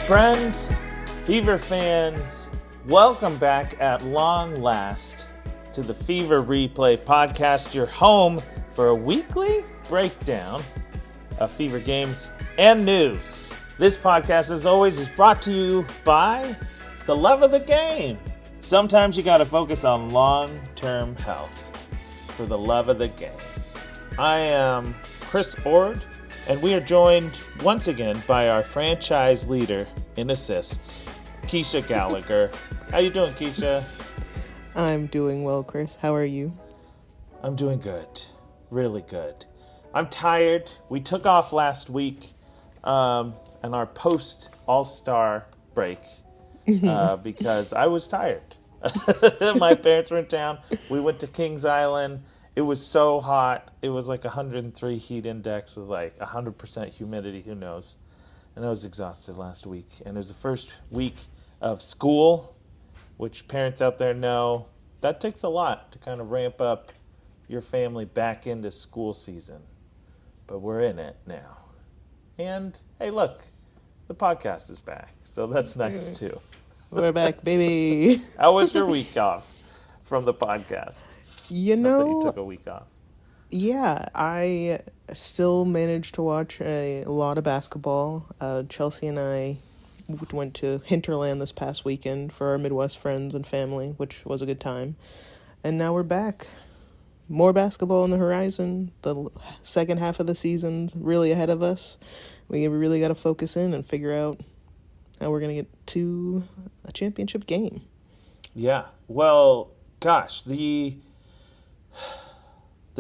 Friends, Fever fans, welcome back at long last to the Fever Replay Podcast, your home for a weekly breakdown of Fever games and news. This podcast, as always, is brought to you by the love of the game. Sometimes you got to focus on long-term health for the love of the game. I am Chris Ord, and we are joined once again by our franchise leader in assists, Keisha Gallagher. How you doing, Keisha? I'm doing well, Chris. How are you? I'm doing good. Really good. I'm tired. We took off last week and our post-All-Star break because I was tired. My parents were in town. We went to Kings Island. It was so hot. It was like 103 heat index with like 100% humidity. Who knows? And I was exhausted last week. And it was the first week of school, which parents out there know that takes a lot to kind of ramp up your family back into school season. But we're in it now. And hey, look, the podcast is back. So that's nice too. We're back, baby. How was your week off from the podcast? You Not that know, you took a week off. yeah, I still managed to watch a lot of basketball. Chelsea and I went to Hinterland this past weekend for our Midwest friends and family, which was a good time. And now we're back. More basketball on the horizon. The second half of the season's really ahead of us. We really got to focus in and figure out how we're going to get to a championship game. Yeah. Well, gosh, the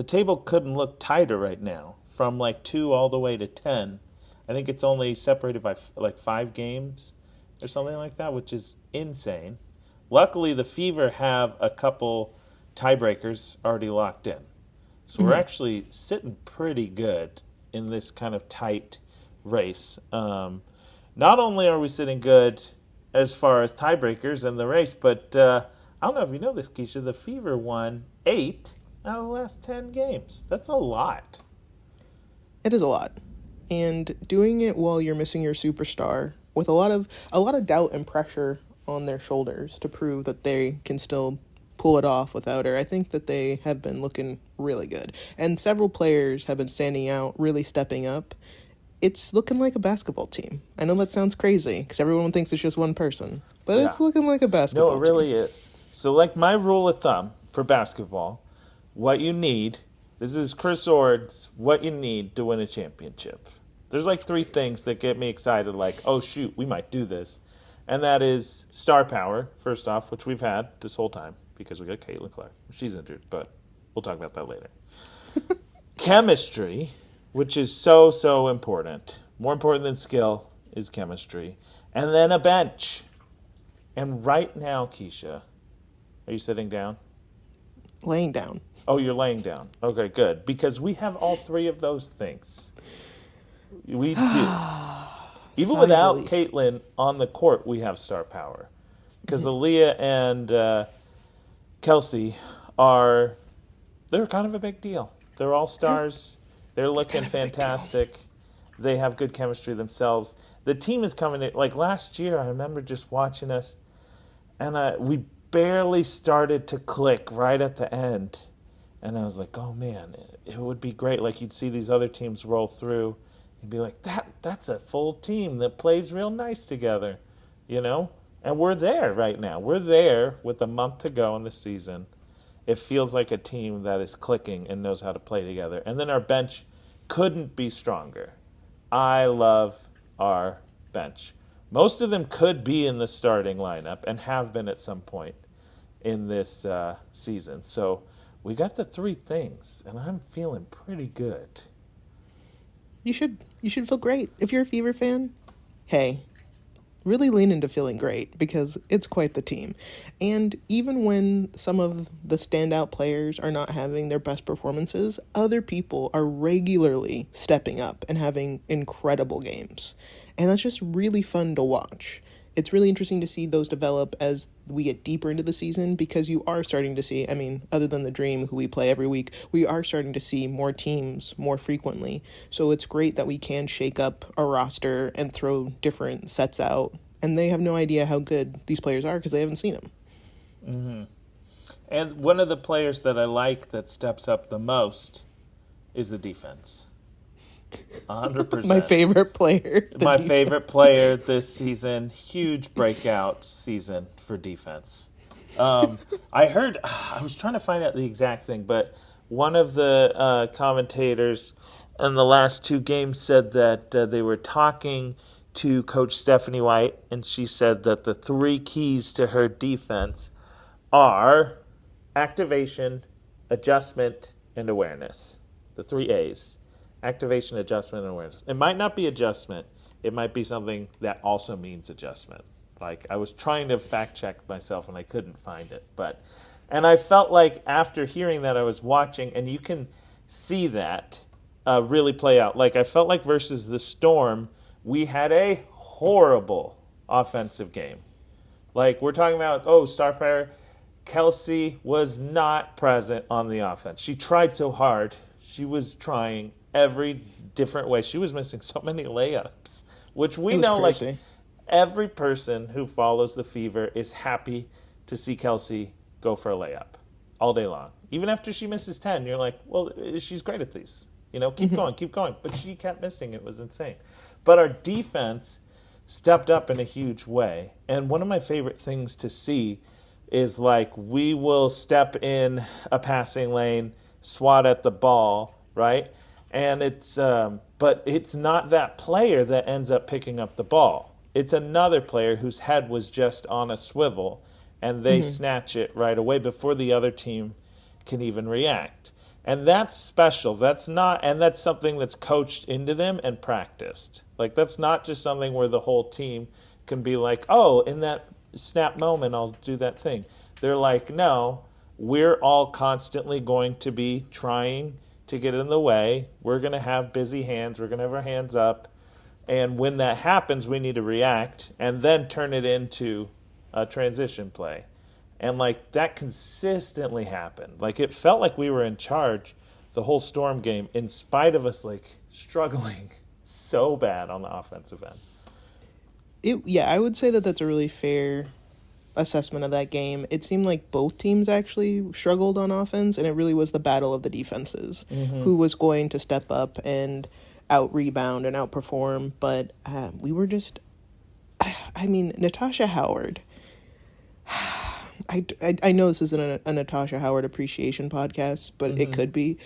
table couldn't look tighter right now. From like 2 all the way to 10. I think it's only separated by like 5 games or something like that, which is insane. Luckily, the Fever have a couple tiebreakers already locked in. So we're actually sitting pretty good in this kind of tight race. Not only are we sitting good as far as tiebreakers in the race, but I don't know if you know this, Keisha, the Fever won 8 out of the last 10 games. That's a lot. It is a lot. And doing it while you're missing your superstar with a lot of doubt and pressure on their shoulders to prove that they can still pull it off without her. I think that they have been looking really good. And several players have been standing out, really stepping up. It's looking like a basketball team. I know that sounds crazy because everyone thinks it's just one person, but It's looking like a basketball team. No, it really is. So like my rule of thumb for basketball, what you need, this is Chris Ord's, what you need to win a championship. There's like 3 things that get me excited, like, oh shoot, we might do this. And that is star power, first off, which we've had this whole time because we got Caitlin Clark. She's injured, but we'll talk about that later. Chemistry, which is so, so important. More important than skill is chemistry. And then a bench. And right now, Keisha, are you sitting down? Laying down. Oh, you're laying down. Okay, good. Because we have all 3 of those things. We do. Even without Caitlin on the court, we have star power. Because Aaliyah and Kelsey they're kind of a big deal. They're all stars. They're looking fantastic. They have good chemistry themselves. The team is coming in. Like last year, I remember just watching us, and we barely started to click right at the end. And I was like, oh, man, it would be great. Like you'd see these other teams roll through and be like, that's a full team that plays real nice together, you know? And we're there right now. We're there with a month to go in the season. It feels like a team that is clicking and knows how to play together. And then our bench couldn't be stronger. I love our bench. Most of them could be in the starting lineup and have been at some point in this season. So we got the 3 things, and I'm feeling pretty good. You should feel great. If you're a Fever fan, hey, really lean into feeling great because it's quite the team. And even when some of the standout players are not having their best performances, other people are regularly stepping up and having incredible games. And that's just really fun to watch. it's really interesting to see those develop as we get deeper into the season, because you are starting to see, I mean, other than the Dream, who we play every week, we are starting to see more teams more frequently. So it's great that we can shake up a roster and throw different sets out. And they have no idea how good these players are because they haven't seen them. Mm-hmm. And one of the players that I like that steps up the most is the defense. 100%. My favorite player. My favorite player this season. Huge breakout season for defense. I was trying to find out the exact thing, but one of the commentators in the last 2 games said that they were talking to Coach Stephanie White, and she said that the 3 keys to her defense are activation, adjustment, and awareness. The 3 A's. Activation, adjustment, and awareness. It might not be adjustment. It might be something that also means adjustment. Like, I was trying to fact check myself and I couldn't find it. And I felt like after hearing that, I was watching, and you can see that really play out. Like, I felt like versus the Storm, we had a horrible offensive game. Like, we're talking about, star player, Kelsey was not present on the offense. She tried so hard. She was trying every different way. She was missing so many layups, which we know, crazy. Like, every person who follows the Fever is happy to see Kelsey go for a layup all day long. Even after she misses 10, you're like, well, she's great at these. Keep going. But she kept missing. It was insane. But our defense stepped up in a huge way. And one of my favorite things to see is, like, we will step in a passing lane, swat at the ball, right? And but it's not that player that ends up picking up the ball. It's another player whose head was just on a swivel, and they snatch it right away before the other team can even react. And that's special. That's something that's coached into them and practiced. Like, that's not just something where the whole team can be like, oh, in that snap moment, I'll do that thing. They're like, no, we're all constantly going to be trying to get in the way. We're going to have busy hands. We're going to have our hands up. And when that happens, we need to react and then turn it into a transition play. And, like, that consistently happened. Like, it felt like we were in charge the whole Storm game in spite of us, like, struggling so bad on the offensive end. I would say that that's a really fair assessment of that game. It seemed like both teams actually struggled on offense, and it really was the battle of the defenses, who was going to step up and out-rebound and outperform. But we were just... I mean, Natasha Howard... I know this isn't a Natasha Howard appreciation podcast, but it could be,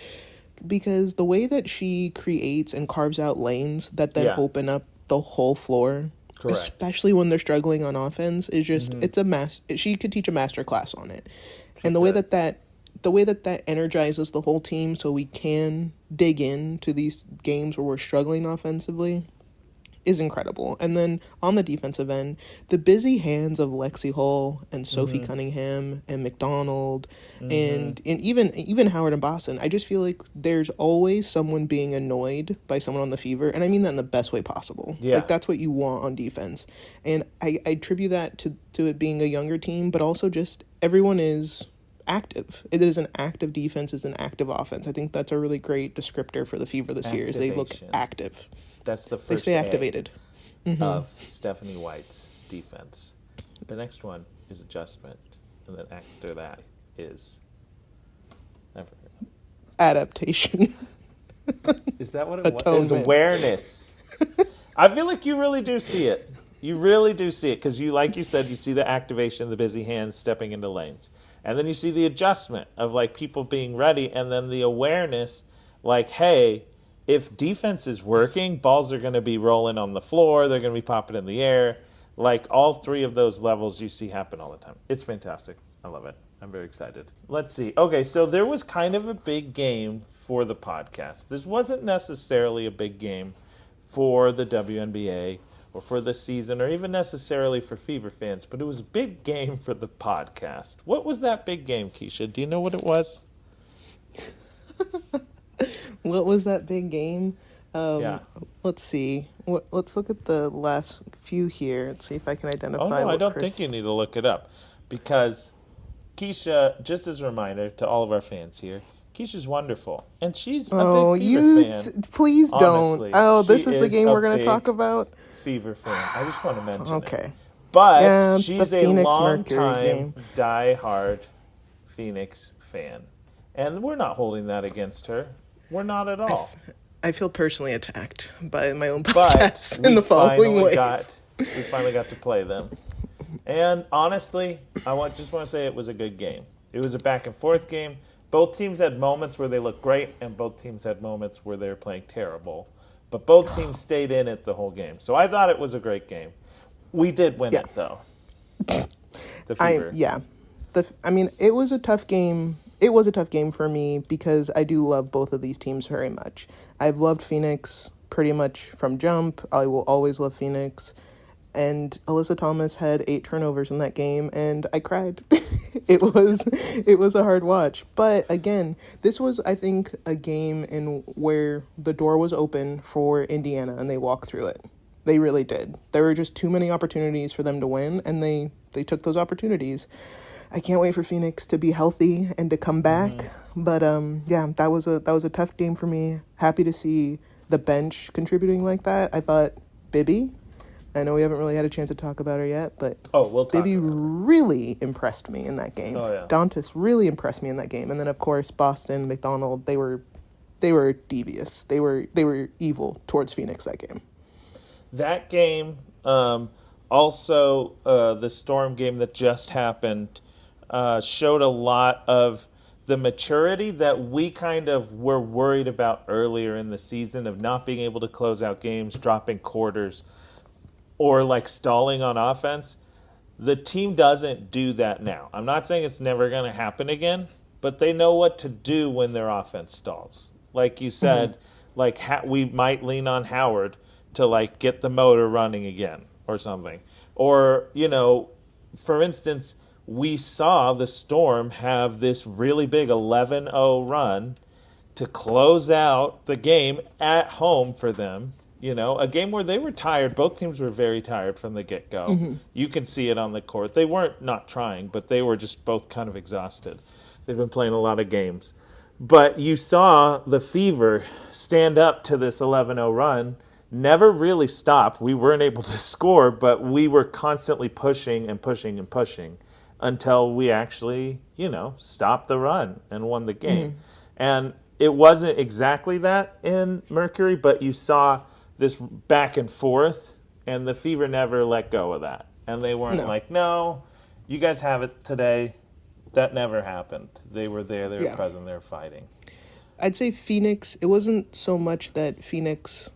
because the way that she creates and carves out lanes that then open up the whole floor, correct, especially when they're struggling on offense, is just it's a she could teach a master class on it. And the way that energizes the whole team, so we can dig into these games where we're struggling offensively, is incredible. And then on the defensive end, the busy hands of Lexi Hull and Sophie Cunningham and McDonald and even Howard and Boston, I just feel like there's always someone being annoyed by someone on the Fever, and I mean that in the best way possible. Yeah. Like, that's what you want on defense. And I attribute that to it being a younger team, but also just everyone is active. It is an active defense, is an active offense. I think that's a really great descriptor for the Fever this year, is they look active. That's the first they stay activated of Stephanie White's defense. The next one is adjustment, and then after that is adaptation. Is that what it was? It's awareness. I feel like you really do see it. You really do see it, because like you said, you see the activation, the busy hands stepping into lanes, and then you see the adjustment of, like, people being ready, and then the awareness, like, hey, if defense is working, balls are going to be rolling on the floor. They're going to be popping in the air. Like, all 3 of those levels you see happen all the time. It's fantastic. I love it. I'm very excited. Let's see. Okay, so there was kind of a big game for the podcast. This wasn't necessarily a big game for the WNBA or for the season or even necessarily for Fever fans, but it was a big game for the podcast. What was that big game, Keisha? Do you know what it was? What was that big game? Let's see. Let's look at the last few here and see if I can Oh, identify no, I what don't Chris... think you need to look it up. Because Keisha, just as a reminder to all of our fans here, Keisha's wonderful. And she's a Oh, big Fever fan. please don't. Honestly, Oh, she this is the is game a we're going to talk big about? Fever fan. I just want to mention it. Okay. But Yeah, the she's a Phoenix Mercury long-time, game. die-hard Phoenix fan. And we're not holding that against her. We're not at all. I feel personally attacked by my own But podcast in the following ways. we finally got to play them. And honestly, just want to say it was a good game. It was a back-and-forth game. Both teams had moments where they looked great, and both teams had moments where they were playing terrible. But both teams stayed in it the whole game. So I thought it was a great game. We did win it, though. The Fever. It was a tough game. It was a tough game for me because I do love both of these teams very much. I've loved Phoenix pretty much from jump. I will always love Phoenix. And Alyssa Thomas had 8 turnovers in that game, and I cried. It was a hard watch. But again, this was, I think, a game in where the door was open for Indiana, and they walked through it. They really did. There were just too many opportunities for them to win, and they took those opportunities. I can't wait for Phoenix to be healthy and to come back. Mm-hmm. But that was a tough game for me. Happy to see the bench contributing like that. I thought Bibby, I know we haven't really had a chance to talk about her yet, but Bibby really impressed me in that game. Oh, yeah. Dantas really impressed me in that game. And then of course Boston, McDonald, they were devious. They were evil towards Phoenix that game. That game, also the Storm game that just happened, showed a lot of the maturity that we kind of were worried about earlier in the season of not being able to close out games, dropping quarters, or like stalling on offense. The team doesn't do that now. I'm not saying it's never going to happen again, but they know what to do when their offense stalls. Like you said, we might lean on Howard to like get the motor running again or something. Or, for instance, we saw the Storm have this really big 11-0 run to close out the game at home for them. A game where they were tired. Both teams were very tired from the get-go. Mm-hmm. You can see it on the court. They weren't not trying, but they were just both kind of exhausted. They've been playing a lot of games. But you saw the Fever stand up to this 11-0 run, never really stop. We weren't able to score, but we were constantly pushing and pushing and pushing until we actually, stopped the run and won the game. Mm-hmm. And it wasn't exactly that in Mercury, but you saw this back and forth, and the Fever never let go of that. And they weren't no, you guys have it today. That never happened. They were there, they were present, they were fighting. I'd say Phoenix, it wasn't so much that Phoenix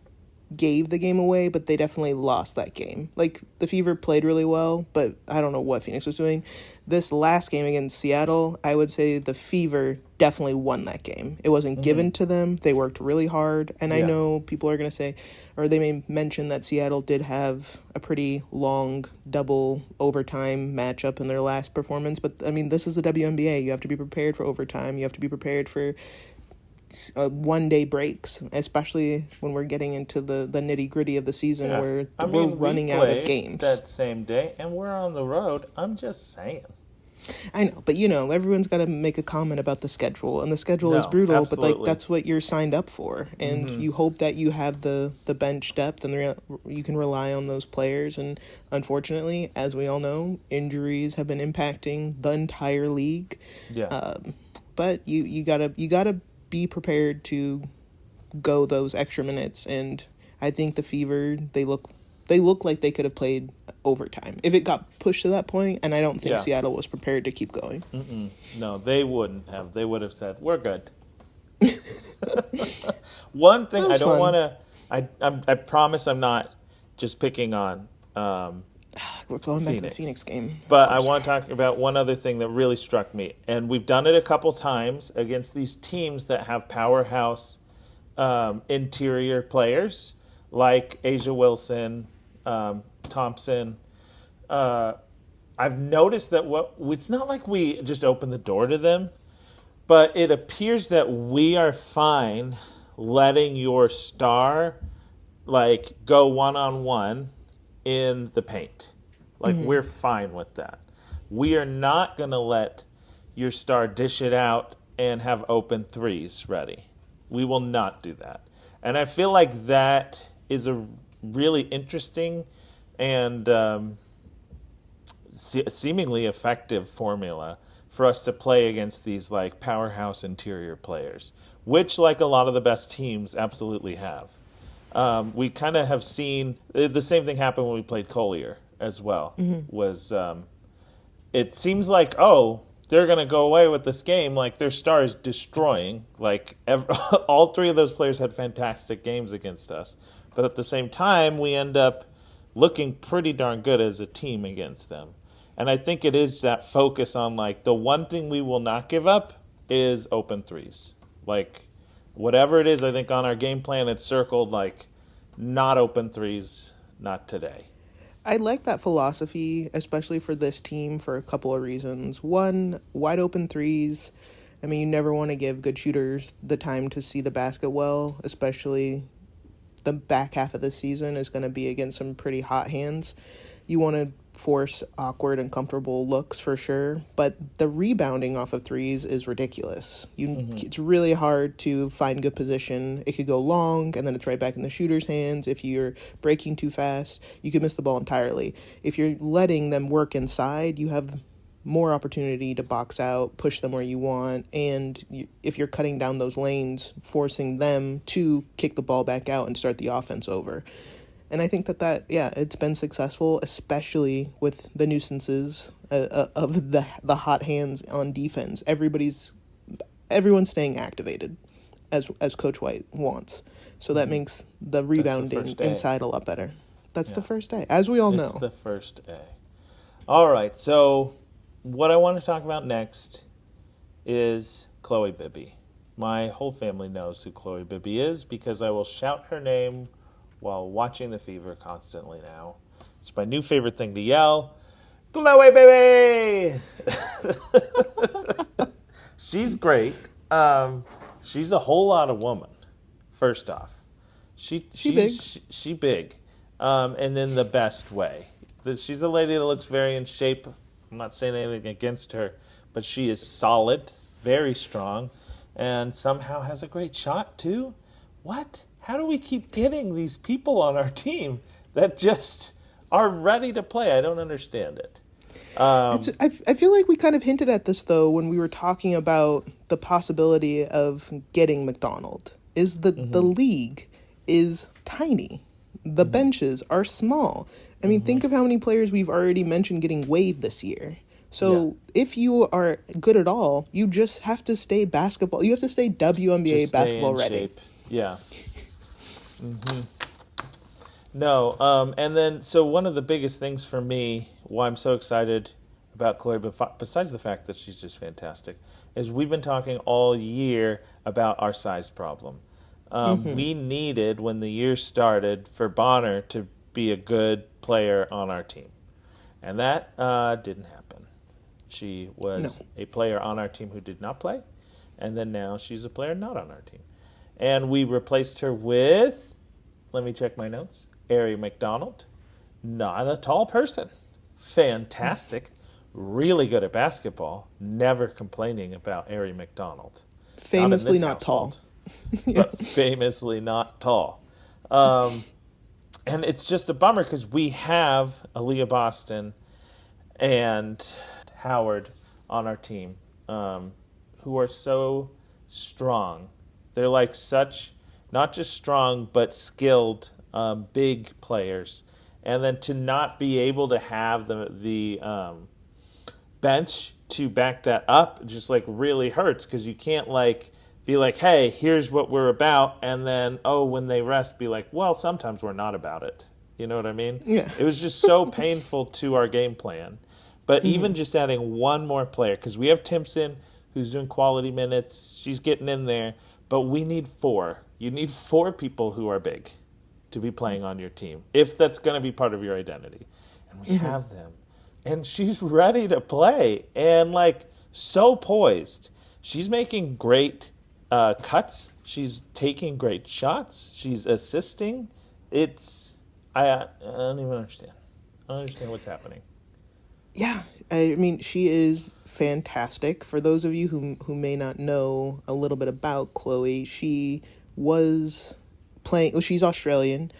gave the game away, but they definitely lost that game. Like, the Fever played really well, but I don't know what Phoenix was doing. This last game against Seattle, I would say the Fever definitely won that game. It wasn't given to them. They worked really hard, and I know people are going to say, or they may mention that Seattle did have a pretty long double overtime matchup in their last performance, but, this is the WNBA. You have to be prepared for overtime. You have to be prepared for one-day breaks, especially when we're getting into the nitty-gritty of the season where we're running out of games. That same day, and we're on the road. I'm just saying. I know, but everyone's got to make a comment about the schedule, and the schedule is brutal, absolutely. But that's what you're signed up for, and you hope that you have the bench depth and you can rely on those players. And unfortunately, as we all know, injuries have been impacting the entire league. Yeah. But you gotta be prepared to go those extra minutes, and I think the Fever, they look like they could have played overtime if it got pushed to that point, and I don't think Seattle was prepared to keep going. Mm-mm. No, they wouldn't have. They would have said, we're good. One thing I don't want to, I promise I'm not just picking on we're going back to the Phoenix game. But I want to talk about one other thing that really struck me, and we've done it a couple times against these teams that have powerhouse interior players like Asia Wilson, Thompson. I've noticed that it's not like we just open the door to them, but it appears that we are fine letting your star like go one-on-one in the paint. Like we're fine with that. We are not going to let your star dish it out and have open threes ready. We will not do that. And I feel like that is a really interesting and seemingly effective formula for us to play against these like powerhouse interior players, which like a lot of the best teams absolutely have. We kind of have seen the same thing happen when we played Collier as well. Was it seems like, oh, they're going to go away with this game like their star is destroying. Like all three of those players had fantastic games against us, but at the same time we end up looking pretty darn good as a team against them. And I think it is that focus on like the one thing we will not give up is open threes. Like whatever it is, I think on our game plan it's circled like not open threes, not today. I like that philosophy, especially for this team, for a couple of reasons. One, wide open threes. I mean, you never want to give good shooters the time to see the basket well, especially the back half of the season is going to be against some pretty hot hands. You want to force awkward and comfortable looks for sure, but the rebounding off of threes is ridiculous. It's really hard to find good position. It could go long, and then it's right back in the shooter's hands. If you're breaking too fast, you could miss the ball entirely. If you're letting them work inside, you have more opportunity to box out, push them where you want, and if you're cutting down those lanes, forcing them to kick the ball back out and start the offense over. And I think that it's been successful, especially with the nuisances of the hot hands on defense. Everyone's staying activated, as Coach White wants. So that makes the rebounding inside a lot better. That's the first day, as we all know. It's the first day. All right, so what I want to talk about next is Chloe Bibby. My whole family knows who Chloe Bibby is because I will shout her name while watching The Fever constantly now. It's my new favorite thing to yell. Chloe Bibby! She's great. She's a whole lot of woman, first off. She's big. And in the best way. She's a lady that looks very in shape. I'm not saying anything against her, but she is solid, very strong, and somehow has a great shot too. What? How do we keep getting these people on our team that just are ready to play? I don't understand it. I feel like we kind of hinted at this, though, when we were talking about the possibility of getting McDonald. Is the league is tiny. The benches are small. I mean, think of how many players we've already mentioned getting waived this year. So if you are good at all, you just have to stay basketball. You have to stay WNBA just basketball stay in ready. Shape. Yeah. No, and then, so one of the biggest things for me, why I'm so excited about Chloe, besides the fact that she's just fantastic, is we've been talking all year about our size problem. We needed, when the year started, for Bonner to be a good player on our team. And that didn't happen. She was a player on our team who did not play, and then now she's a player not on our team. And we replaced her with, let me check my notes, Ari McDonald. Not a tall person. Fantastic. Really good at basketball. Never complaining about Ari McDonald. Famously not tall. But famously not tall. And it's just a bummer because we have Aaliyah Boston and Howard on our team who are so strong. They're like such, not just strong, but skilled, big players. And then to not be able to have the bench to back that up just like really hurts because you can't like be like, hey, here's what we're about. And then, when they rest, be like, well, sometimes we're not about it. You know what I mean? Yeah. It was just so painful to our game plan. But even just adding one more player, because we have Timpson who's doing quality minutes. She's getting in there. But we need 4. You need 4 people who are big to be playing on your team, if that's going to be part of your identity. And we have them. And she's ready to play and, like, so poised. She's making great cuts. She's taking great shots. She's assisting. I don't even understand. I don't understand what's happening. Yeah, I mean, she is fantastic. For those of you who may not know a little bit about Chloe, she was playing. Well, she's Australian.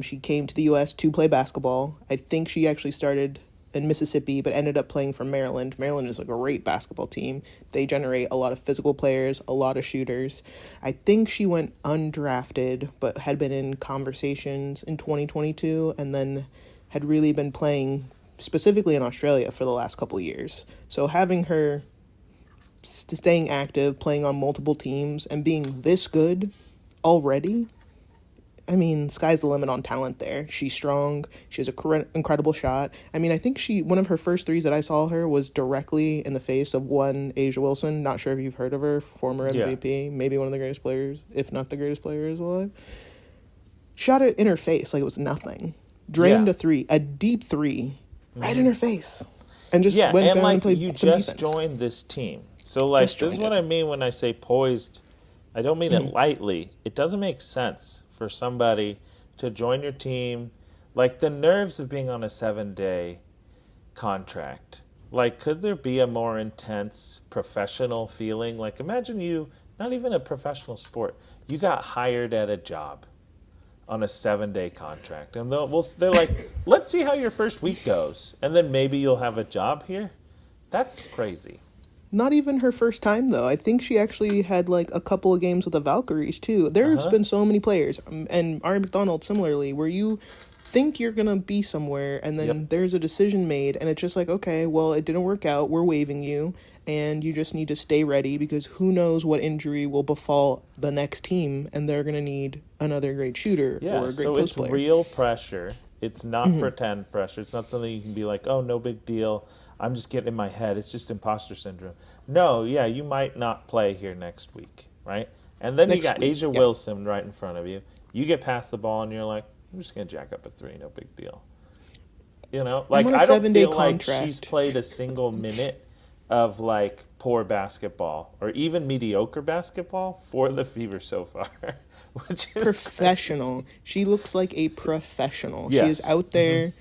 She came to the U.S. to play basketball. I think she actually started in Mississippi, but ended up playing for Maryland. Maryland is a great basketball team. They generate a lot of physical players, a lot of shooters. I think she went undrafted, but had been in conversations in 2022, and then had really been playing specifically in Australia for the last couple of years. So having her staying active, playing on multiple teams, and being this good already, I mean, sky's the limit on talent there. She's strong. She has a incredible shot. I mean, I think one of her first threes that I saw her was directly in the face of one Asia Wilson. Not sure if you've heard of her, former MVP, maybe one of the greatest players, if not the greatest player alive. Shot it in her face like it was nothing. Drained a three, a deep three, right in her face. And just went down and played you some just defense. Joined this team. So, like, this is what I mean when I say poised. I don't mean it lightly. It doesn't make sense for somebody to join your team. Like, the nerves of being on a 7-day contract. Like, could there be a more intense professional feeling? Like, imagine you, not even a professional sport, you got hired at a job on a 7-day contract. And they're like, let's see how your first week goes. And then maybe you'll have a job here. That's crazy. Not even her first time, though. I think she actually had, like, a couple of games with the Valkyries, too. There's been so many players, and Ari McDonald similarly, where you think you're going to be somewhere, and then there's a decision made, and it's just like, okay, well, it didn't work out. We're waiving you, and you just need to stay ready, because who knows what injury will befall the next team, and they're going to need another great shooter or a great post player. It's real pressure. It's not pretend pressure. It's not something you can be like, oh, no big deal. I'm just getting in my head. It's just imposter syndrome. No, you might not play here next week, right? And then you got Asia Wilson right in front of you. You get past the ball, and you're like, I'm just going to jack up a three, no big deal. You know, like, I don't feel like she's played a single minute of, like, poor basketball or even mediocre basketball for the Fever so far, which is professional. Crazy. She looks like a professional. Yes. She is out there.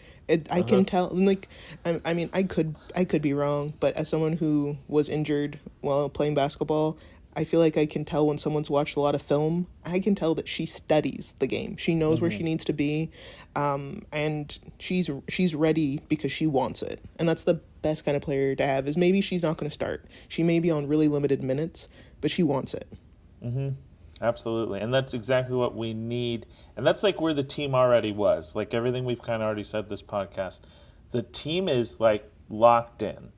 I can tell. Like, I mean, I could be wrong, but as someone who was injured while playing basketball, I feel like I can tell when someone's watched a lot of film. I can tell that she studies the game. She knows where she needs to be, and she's ready because she wants it. And that's the best kind of player to have. Is maybe she's not going to start. She may be on really limited minutes, but she wants it. Absolutely. And that's exactly what we need. And that's like where the team already was. Like everything we've kind of already said this podcast. The team is like locked in.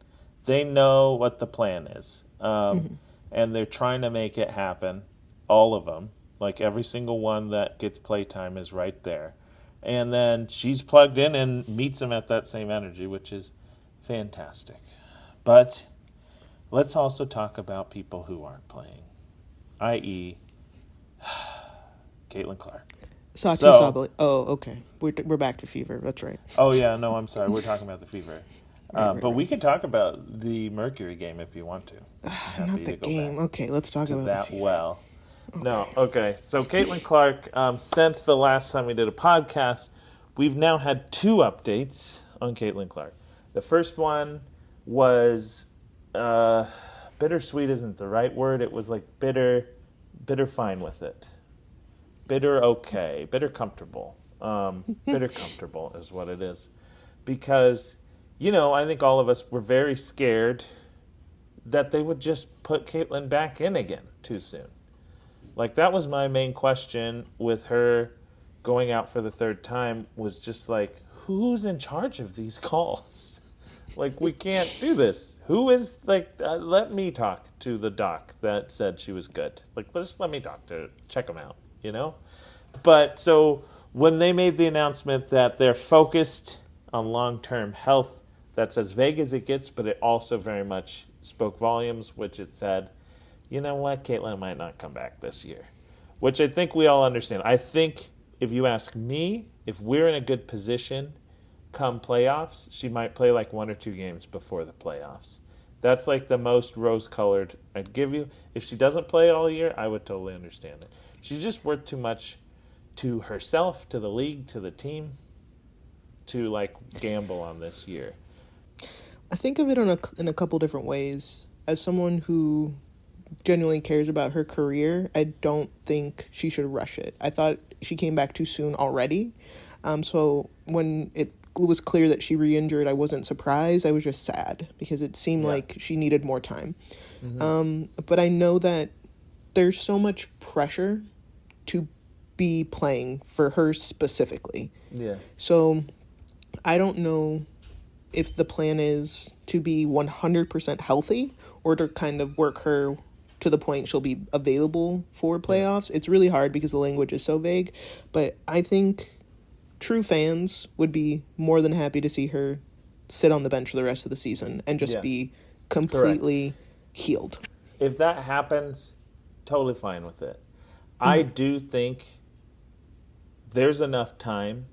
They know what the plan is. And they're trying to make it happen. All of them. Like every single one that gets playtime is right there. And then she's plugged in and meets them at that same energy, which is fantastic. But let's also talk about people who aren't playing, i.e., Caitlin Clark. Sabali. Oh, okay. We're back to Fever. That's right. Oh, yeah. No, I'm sorry. We're talking about the Fever. But we can talk about the Mercury game if you want to. Not the game. Okay, let's talk about that. The Fever. Well, okay. No. Okay. So Caitlin Clark, since the last time we did a podcast, we've now had 2 updates on Caitlin Clark. The first one was bittersweet isn't the right word. It was like bitter fine with it. Bitter okay. Bitter comfortable. Bitter comfortable is what it is. Because, I think all of us were very scared that they would just put Caitlin back in again too soon. Like, that was my main question with her going out for the 3rd time, was just like, who's in charge of these calls? Like, we can't do this. Who is, like, let me talk to the doc that said she was good. Like, just let me talk to her, check them out, But, so, when they made the announcement that they're focused on long-term health, that's as vague as it gets, but it also very much spoke volumes, which it said, you know what, Caitlin might not come back this year. Which I think we all understand. I think, if you ask me, if we're in a good position come playoffs, she might play like 1 or 2 games before the playoffs. That's like the most rose-colored I'd give you. If she doesn't play all year, I would totally understand it. She's just worth too much to herself, to the league, to the team, to like gamble on this year? I think of it in a couple different ways. As someone who genuinely cares about her career, I don't think she should rush it. I thought she came back too soon already. So when it was clear that she re-injured, I wasn't surprised. I was just sad because it seemed like she needed more time. But I know that there's so much pressure to be playing for her specifically. Yeah. So I don't know if the plan is to be 100% healthy or to kind of work her to the point she'll be available for playoffs. It's really hard because the language is so vague, but I think true fans would be more than happy to see her sit on the bench for the rest of the season and just be completely healed. If that happens, totally fine with it. I do think there's enough time,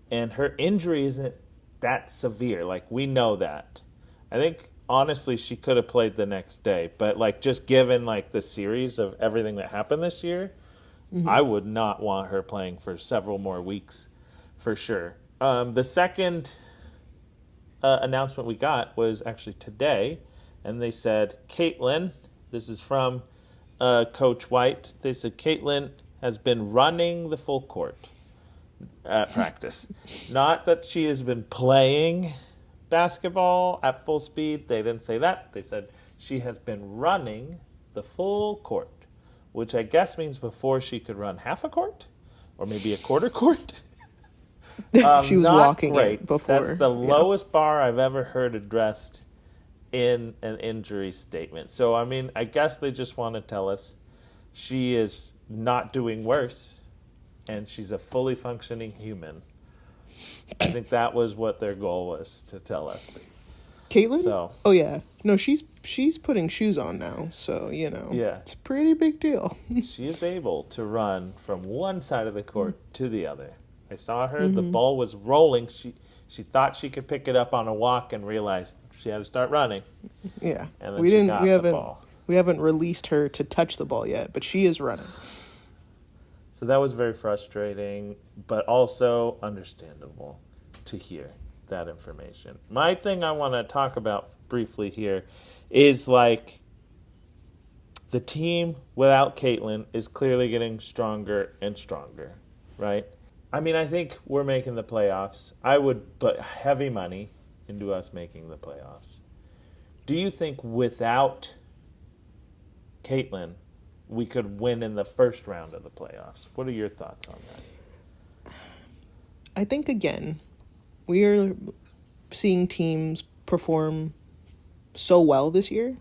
and her injury isn't that severe. Like, we know that. I think, honestly, she could have played the next day. But, like, just given, like, the series of everything that happened this year, I would not want her playing for several more weeks, for sure. The second announcement we got was actually today, and they said, Caitlin, this is from Coach White, they said Caitlin has been running the full court at practice. Not that she has been playing basketball at full speed. They didn't say that. They said she has been running the full court, which I guess means before she could run half a court or maybe a quarter court. She was walking it before. That's the lowest bar I've ever heard addressed in an injury statement. So, I mean, I guess they just want to tell us she is not doing worse and she's a fully functioning human. I think that was what their goal was, to tell us. Caitlin? So, oh, yeah. No, she's putting shoes on now, so, it's a pretty big deal. She is able to run from one side of the court to the other. I saw her. The ball was rolling. She thought she could pick it up on a walk and realized she had to start running. Yeah. And then she got the ball. We haven't released her to touch the ball yet, but she is running. So that was very frustrating, but also understandable to hear that information. My thing I want to talk about briefly here is, like, the team without Caitlin is clearly getting stronger and stronger, right? I mean, I think we're making the playoffs. I would put heavy money into us making the playoffs. Do you think without Caitlin, we could win in the first round of the playoffs? What are your thoughts on that? I think, again, we are seeing teams perform so well this year.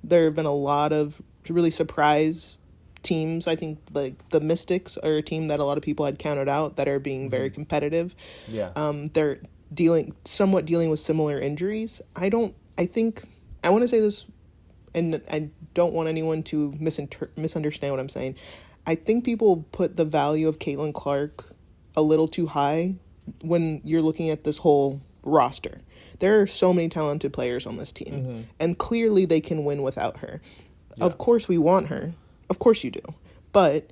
There have been a lot of really surprise teams. I think, like, the Mystics are a team that a lot of people had counted out that are being very competitive. Yeah. They're somewhat dealing with similar injuries. I want to say this, and I don't want anyone to misunderstand what I'm saying. I think people put the value of Caitlin Clark a little too high when you're looking at this whole roster. There are so many talented players on this team, and clearly they can win without her. Yeah. Of course we want her. Of course you do. But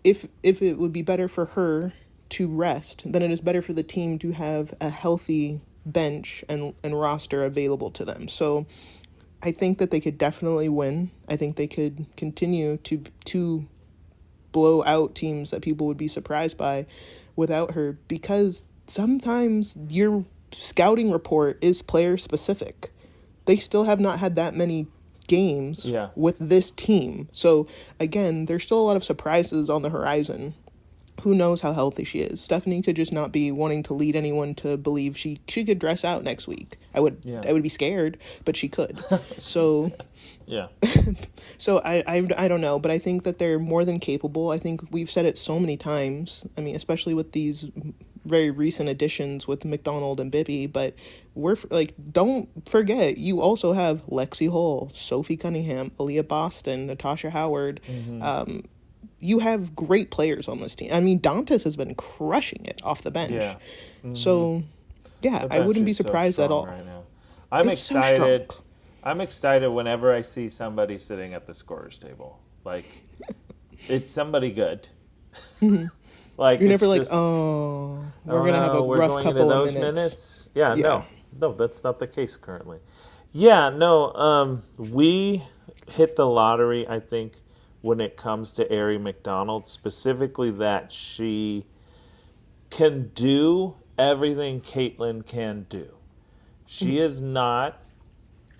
if it would be better for her to rest, then it is better for the team to have a healthy bench and roster available to them. So I think that they could definitely win. I think they could continue to blow out teams that people would be surprised by without her, because sometimes your scouting report is player specific. They still have not had that many games with this team. So again, there's still a lot of surprises on the horizon. Who knows how healthy she is? Stephanie could just not be wanting to lead anyone to believe she could dress out next week. I would be scared, but she could. So yeah. So I don't know, but I think that they're more than capable. I think we've said it so many times. I mean, especially with these very recent additions with McDonald and Bibby, but don't forget, you also have Lexi Hull, Sophie Cunningham, Aaliyah Boston, Natasha Howard. You have great players on this team. I mean, Dantas has been crushing it off the bench. Yeah. So, I wouldn't be surprised at all. Right now. I'm excited. I'm excited whenever I see somebody sitting at the scorer's table. Like, it's somebody good. Like You're it's never like, just, oh, we're oh gonna have a no, we're rough going into couple those of minutes. Yeah, Yeah. no, that's not the case currently. Yeah, no, we hit the lottery, I think, when it comes to Aerie McDonald, specifically that she can do everything Caitlyn can do. She is not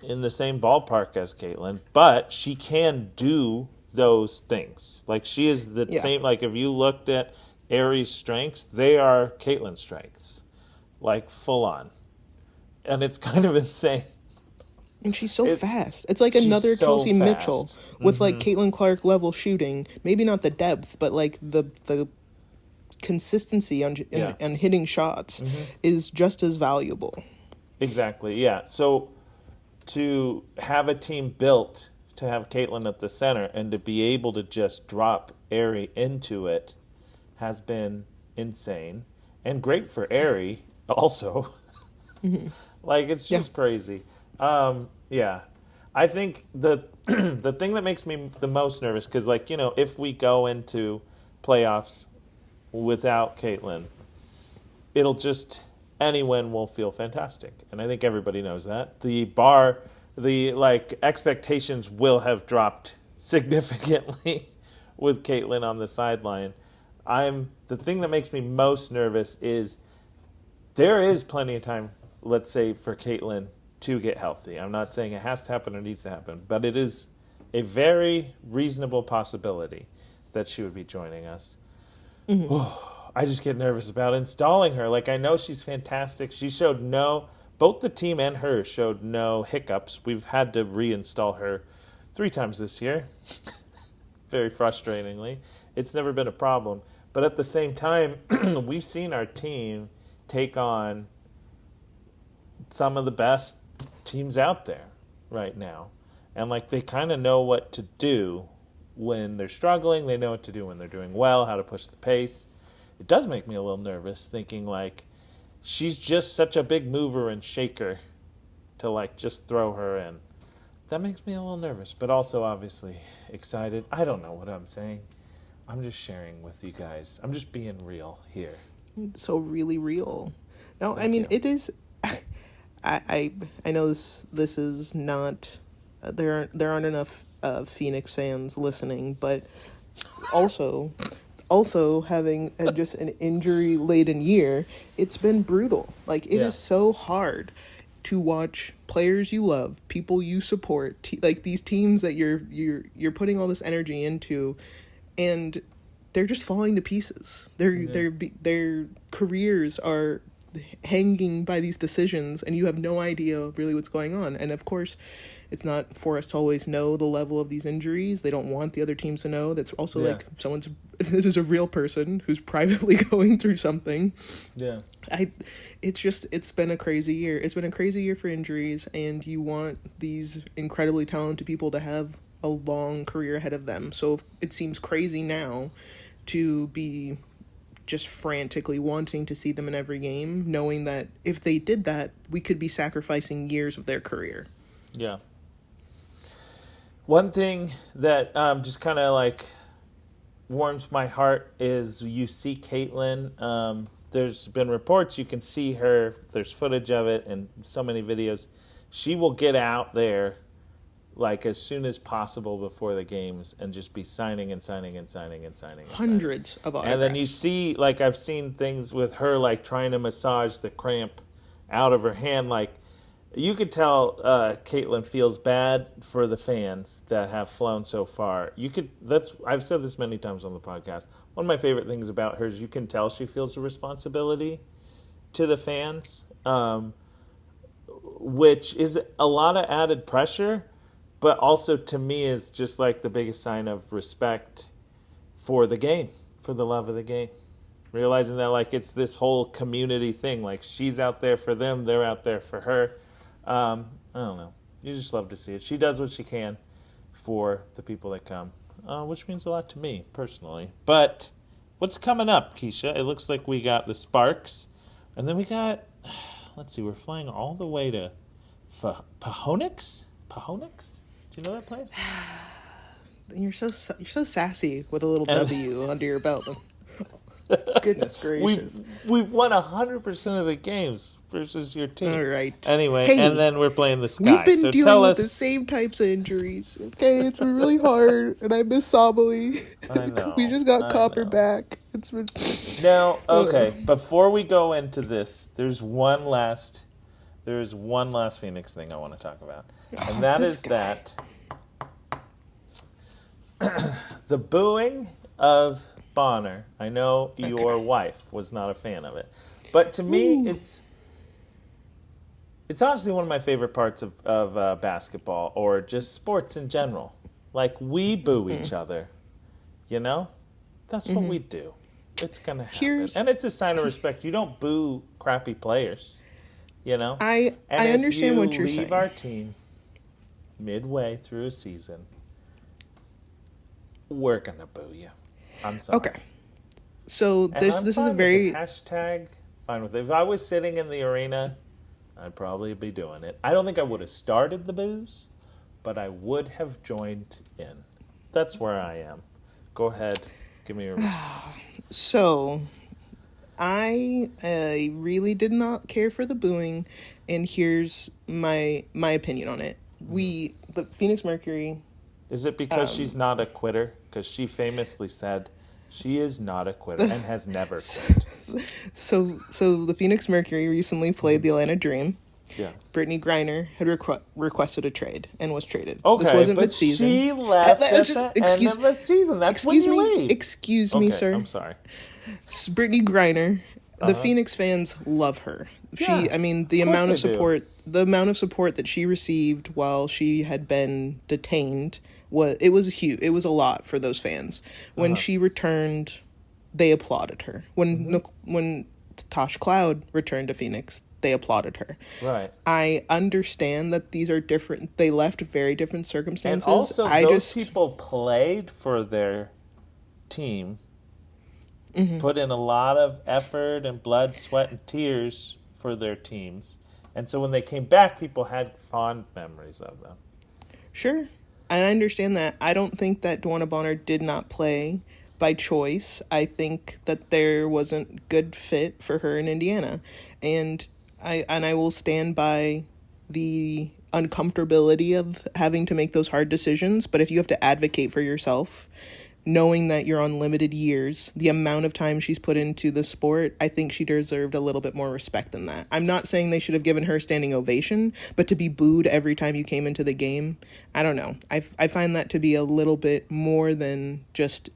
in the same ballpark as Caitlyn, but she can do those things. Like she is the Yeah. same. Like if you looked at Aerie's strengths, they are Caitlyn's strengths, like full on, and it's kind of insane. And she's so fast. It's like She's another so Kelsey Mitchell fast. with like Caitlin Clark level shooting. Maybe not the depth, but like the consistency on Yeah. and hitting shots is just as valuable. Exactly. Yeah. So to have a team built to have Caitlyn at the center and to be able to just drop Aerie into it has been insane and great for Aerie also. Like it's just crazy. Yeah. I think the the thing that makes me the most nervous because like if we go into playoffs without Caitlyn, it'll just any win will feel fantastic, and I think everybody knows that the like expectations will have dropped significantly with Caitlyn on the sideline. The thing that makes me most nervous is there is plenty of time, let's say, for Caitlyn to get healthy. I'm not saying it has to happen or needs to happen, but it is a very reasonable possibility that she would be joining us. I just get nervous about installing her. Like, I know she's fantastic. She showed both the team and her showed no hiccups. We've had to reinstall her 3 times this year, very frustratingly. It's never been a problem. But at the same time, we've seen our team take on some of the best teams out there right now. And, like, they kind of know what to do when they're struggling. They know what to do when they're doing well, how to push the pace. It does make me a little nervous thinking, like, she's just such a big mover and shaker to, like, just throw her in. That makes me a little nervous, but also obviously excited. I don't know what I'm saying. I'm just sharing with you guys. I'm just being real here. So really real. No, Thank I mean you. it is. I know this is not. There aren't enough Phoenix fans listening, but also having just an injury laden year, it's been brutal. Like it is so hard to watch players you love, people you support, like these teams that you're putting all this energy into, and they're just falling to pieces. Their careers are hanging by these decisions, and you have no idea really what's going on. And of course, it's not for us to always know the level of these injuries. They don't want the other teams to know. That's also like this is a real person who's privately going through something. Yeah. It's been a crazy year. It's been a crazy year for injuries, and you want these incredibly talented people to have a long career ahead of them. So it seems crazy now to be just frantically wanting to see them in every game, knowing that if they did that, we could be sacrificing years of their career. Yeah. One thing that just kind of like warms my heart is you see Caitlyn. There's been reports you can see her. There's footage of it and so many videos. She will get out there like as soon as possible before the games and just be signing and signing and signing and signing. Hundreds of autographs. And then you see, like I've seen things with her like trying to massage the cramp out of her hand. Like you could tell Caitlyn feels bad for the fans that have flown so far. I've said this many times on the podcast. One of my favorite things about her is you can tell she feels a responsibility to the fans, which is a lot of added pressure, but also to me is just like the biggest sign of respect for the game, for the love of the game. Realizing that like it's this whole community thing. Like she's out there for them, they're out there for her. I don't know. You just love to see it. She does what she can for the people that come, which means a lot to me personally. But what's coming up, Keisha? It looks like we got the Sparks, and then we got, let's see, we're flying all the way to Pahonix? Pahonix? Do you know that place? You're so sassy with a little W under your belt. Goodness gracious. We've won 100% of the games versus your team. All right. Anyway, Hey, and then we're playing the Sky. We've been so dealing tell with us, the same types of injuries. Okay, it's been really hard, and I miss Sabali. I know. We just got Copper back. It's been... Now, okay, before we go into this, there's one last Phoenix thing I want to talk about. And that is that the booing of Bonner. I know your wife was not a fan of it. But to me, it's honestly one of my favorite parts of basketball or just sports in general. Like, we boo each other, you know? That's what we do. It's going to happen. And it's a sign of respect. You don't boo crappy players, you know? I understand what you're saying. If you leave our team midway through a season, we're going to boo you. I'm sorry. Okay. So this is a very... Hashtag, fine with it. If I was sitting in the arena, I'd probably be doing it. I don't think I would have started the boos, but I would have joined in. That's where I am. Go ahead. Give me your response. So, I really did not care for the booing, and here's my opinion on it. The Phoenix Mercury... Is it because she's not a quitter? Because she famously said she is not a quitter and has never quit. So the Phoenix Mercury recently played the Atlanta Dream. Yeah. Brittany Griner had requested a trade and was traded. Okay, this wasn't but mid-season. She left at the end of the season. That's when you leave. Excuse me, sir. I'm sorry. Brittany Griner, the Phoenix fans love her. The amount of support that she received while she had been detained was huge. It was a lot for those fans. When she returned, they applauded her. When Tosh Cloud returned to Phoenix, they applauded her. Right. I understand that these are different. They left very different circumstances. And also, those people played for their team, put in a lot of effort and blood, sweat, and tears for their teams. And so when they came back, people had fond memories of them. Sure. And I understand that. I don't think that Dwana Bonner did not play by choice. I think that there wasn't good fit for her in Indiana. And I will stand by the uncomfortability of having to make those hard decisions. But if you have to advocate for yourself, knowing that you're on limited years, the amount of time she's put into the sport, I think she deserved a little bit more respect than that. I'm not saying they should have given her a standing ovation, but to be booed every time you came into the game, I don't know. I find that to be a little bit more than just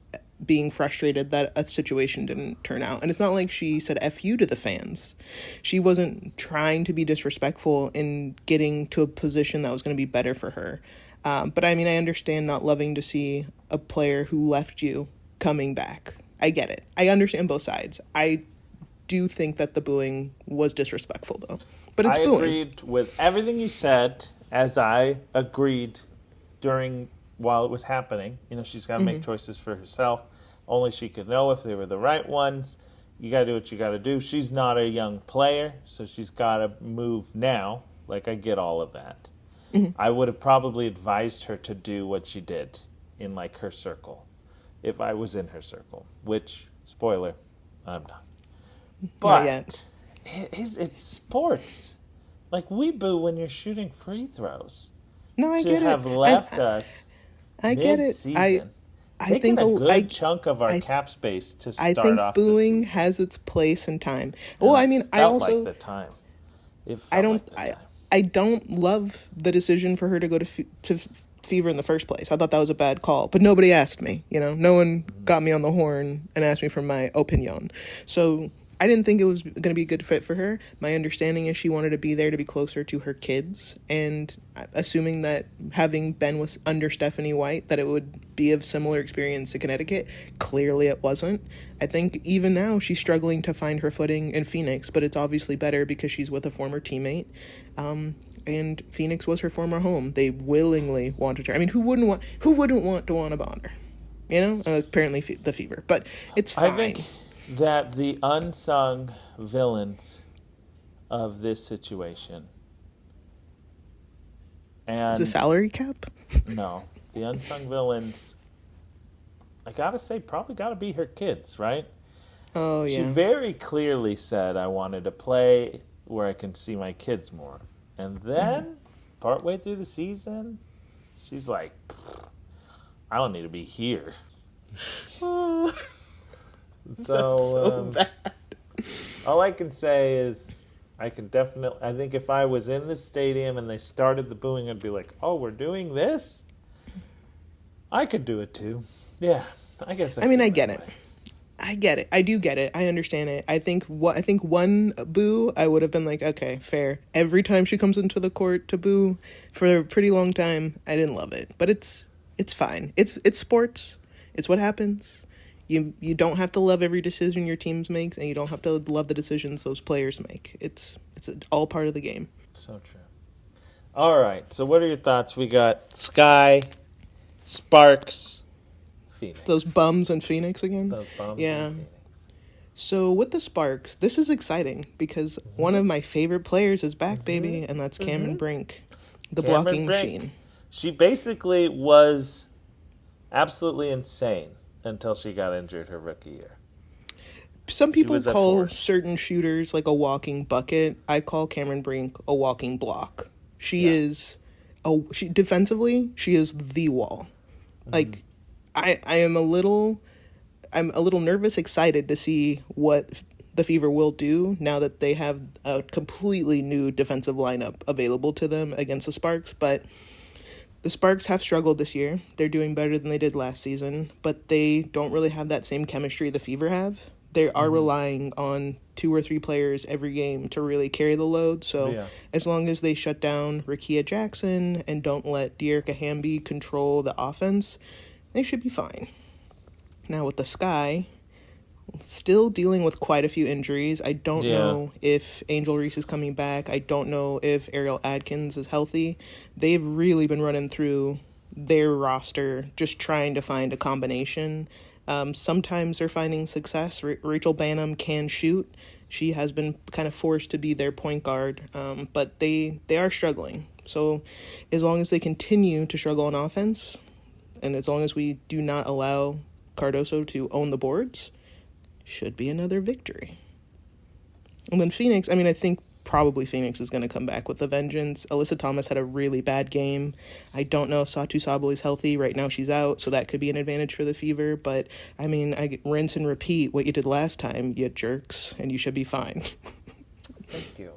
being frustrated that a situation didn't turn out. And it's not like she said F you to the fans. She wasn't trying to be disrespectful in getting to a position that was going to be better for her. But I mean, I understand not loving to see a player who left you coming back. I get it. I understand both sides. I do think that the booing was disrespectful, though. But it's booing. I agreed with everything you said, as I agreed while it was happening. You know, she's got to make choices for herself. Only she could know if they were the right ones. You got to do what you got to do. She's not a young player, so she's got to move now. Like, I get all of that. I would have probably advised her to do what she did in, like, her circle, if I was in her circle, which, spoiler, I'm not. But not yet. It's sports. Like, we boo when you're shooting free throws. No, I get it. To have left us I get it. I think a good chunk of our cap space to start off. I think booing has its place and time. Well, I mean, I also like the time. I don't love the decision for her to go to Fever in the first place. I thought that was a bad call, but nobody asked me. You know, no one got me on the horn and asked me for my opinion. So I didn't think it was going to be a good fit for her. My understanding is she wanted to be there to be closer to her kids, and assuming that having been under Stephanie White, that it would be of similar experience to Connecticut. Clearly it wasn't. I think even now she's struggling to find her footing in Phoenix, but it's obviously better because she's with a former teammate. And Phoenix was her former home. They willingly wanted her. I mean, who wouldn't want Dwana Bonner? You know, apparently the Fever, but it's fine. I think that the unsung villains of this situation, and is the salary cap? No, the unsung villains, I gotta say, probably gotta be her kids, right? Oh, yeah. She very clearly said, I wanted to play where I can see my kids more. And then, partway through the season, she's like, I don't need to be here. Oh, So bad. all I can say is I think if I was in the stadium and they started the booing, I'd be like, oh, we're doing this? I could do it too. Yeah, I guess I get it. I get it. I do get it. I understand it. I think one boo, I would have been like, okay, fair. Every time she comes into the court to boo for a pretty long time, I didn't love it. But it's fine. It's sports. It's what happens. You don't have to love every decision your teams makes, and you don't have to love the decisions those players make. It's all part of the game. So true. All right. So what are your thoughts? We got Sky, Sparks, Phoenix. Those bums in Phoenix again? Those bums yeah. in Phoenix. So with the Sparks, this is exciting because one of my favorite players is back, baby, and that's Cameron Brink, the blocking machine. She basically was absolutely insane until she got injured her rookie year. Some people call certain shooters like a walking bucket. I call Cameron Brink a walking block. She defensively, she is the wall. Like, I'm a little nervous, excited to see what the Fever will do now that they have a completely new defensive lineup available to them against the Sparks. But the Sparks have struggled this year. They're doing better than they did last season, but they don't really have that same chemistry the Fever have. They are relying on 2 or 3 players every game to really carry the load. So as long as they shut down Rakia Jackson and don't let Dearica Hamby control the offense, they should be fine. Now with the Sky, still dealing with quite a few injuries. I don't know if Angel Reese is coming back. I don't know if Ariel Adkins is healthy. They've really been running through their roster just trying to find a combination. Sometimes they're finding success. Rachel Banham can shoot. She has been kind of forced to be their point guard, but they are struggling. So as long as they continue to struggle on offense, and as long as we do not allow Cardoso to own the boards, should be another victory. And then Phoenix, I think probably Phoenix is going to come back with a vengeance. Alyssa Thomas had a really bad game. I don't know if Satu Sabali is healthy. Right now she's out, so that could be an advantage for the Fever. But, I rinse and repeat what you did last time, you jerks, and you should be fine. Thank you.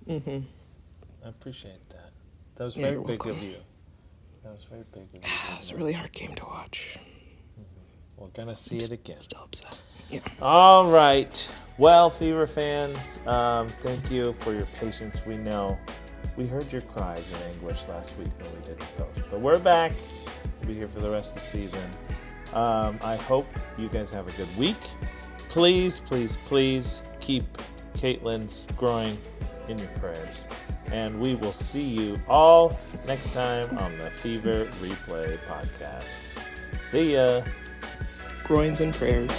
I appreciate that. That was very big of you. It's a really hard game to watch. We're going to see it again. Still upset. Yeah. All right. Well, Fever fans, thank you for your patience. We know we heard your cries in anguish last week when we did the post. But we're back. We'll be here for the rest of the season. I hope you guys have a good week. Please, please, please keep Caitlin's growing in your prayers. And we will see you all next time on the Fever Replay podcast. See ya. Groins and prayers.